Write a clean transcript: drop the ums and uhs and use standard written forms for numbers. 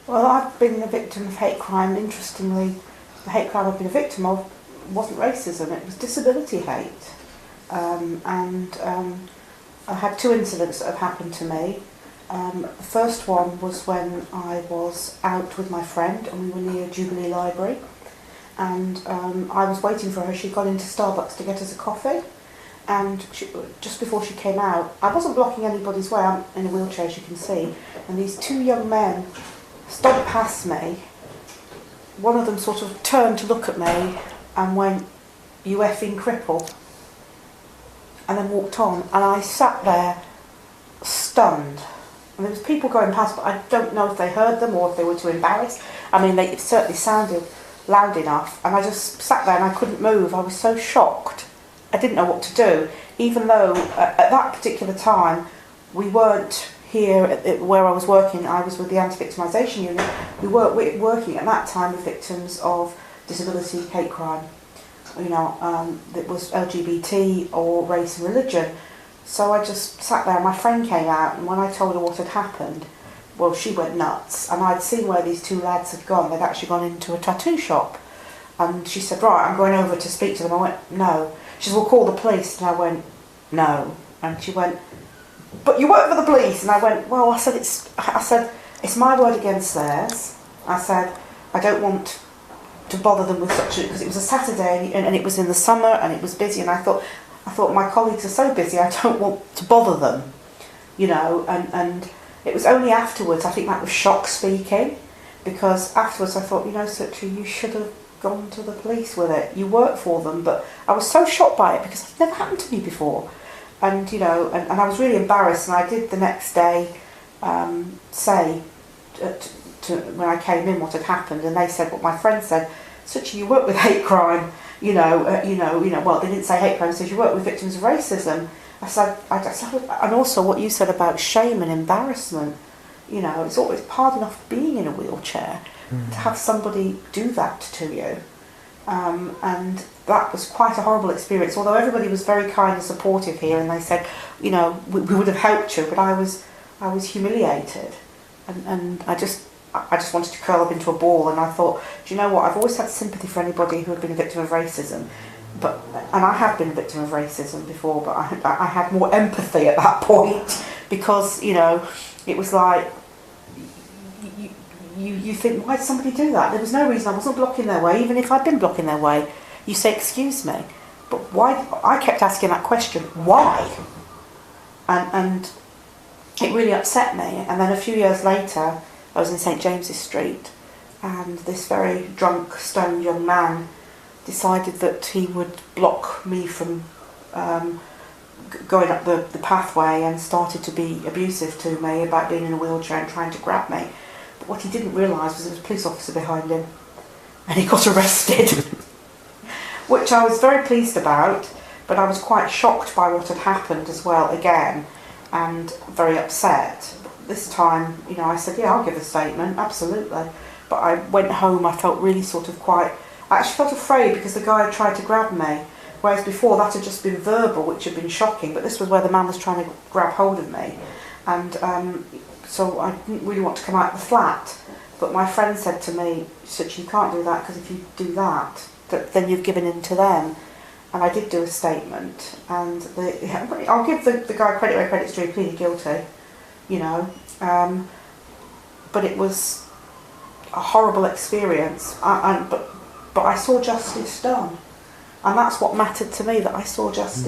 Well, I've been a victim of hate crime. Interestingly, the hate crime I've been a victim of wasn't racism, it was disability hate. And I had two incidents that have happened to me. The first one was when I was out with my friend and we were near Jubilee Library, and I was waiting for her. She'd gone into Starbucks to get us a coffee, and just before she came out, I wasn't blocking anybody's way, I'm in a wheelchair as you can see, and these two young men stomped past me. One of them sort of turned to look at me and went, "You effing cripple," and then walked on, and I sat there stunned. And there was people going past, but I don't know if they heard them or if they were too embarrassed. I mean, it certainly sounded loud enough, and I just sat there and I couldn't move. I was so shocked. I didn't know what to do, even though at that particular time we weren't here where I was working. I was with the anti-victimisation unit. We weren't working at that time with victims of disability hate crime. You know, that was LGBT or race and religion. So I just sat there, and my friend came out, and when I told her what had happened, well, she went nuts. And I'd seen where these two lads had gone. They'd actually gone into a tattoo shop. And she said, "Right, I'm going over to speak to them." I went, "No." She said, "We'll call the police." And I went, "No." And she went, "But you work for the police." And I went, "Well," I said, it's my word against theirs. I said, "I don't want to bother them with such a," because it was a Saturday and it was in the summer and it was busy, and I thought my colleagues are so busy, I don't want to bother them, you know. And it was only afterwards, I think that was shock speaking, because afterwards I thought, you know, Suchitra, you should have gone to the police with it. You work for them. But I was so shocked by it because it's never happened to me before, and you know, and I was really embarrassed. And I did the next day say to when I came in what had happened, and they said what my friend said: "Suchitra, you work with hate crime. You know. Well, they didn't say hate crime. They said you work with victims of racism." I said, and also what you said about shame and embarrassment. You know, it's always hard enough being in a wheelchair to have somebody do that to you, and that was quite a horrible experience. Although everybody was very kind and supportive here, and they said, you know, we would have helped you, but I was humiliated, and I just wanted to curl up into a ball. And I thought, do you know what? I've always had sympathy for anybody who had been a victim of racism, and I have been a victim of racism before, but I had more empathy at that point, because, you know, it was like, you think, why did somebody do that? There was no reason. I wasn't blocking their way. Even if I'd been blocking their way, you say, "Excuse me," but why? I kept asking that question, why? And it really upset me. And then a few years later, I was in St James's Street, and this very drunk, stoned young man decided that he would block me from going up the pathway, and started to be abusive to me about being in a wheelchair and trying to grab me. But what he didn't realise was there was a police officer behind him, and he got arrested, which I was very pleased about, but I was quite shocked by what had happened as well again, and very upset. This time, you know, I said, "Yeah, I'll give a statement, absolutely." But I went home, I felt really sort of I actually felt afraid, because the guy had tried to grab me, whereas before that had just been verbal, which had been shocking, but this was where the man was trying to grab hold of me. And so I didn't really want to come out of the flat, but my friend said to me, "Such, you can't do that, because if you do that, then you've given in to them." And I did do a statement, and I'll give the guy credit where credit's due. He pleaded guilty, you know, but it was a horrible experience. But I saw justice done, and that's what mattered to me, that I saw justice.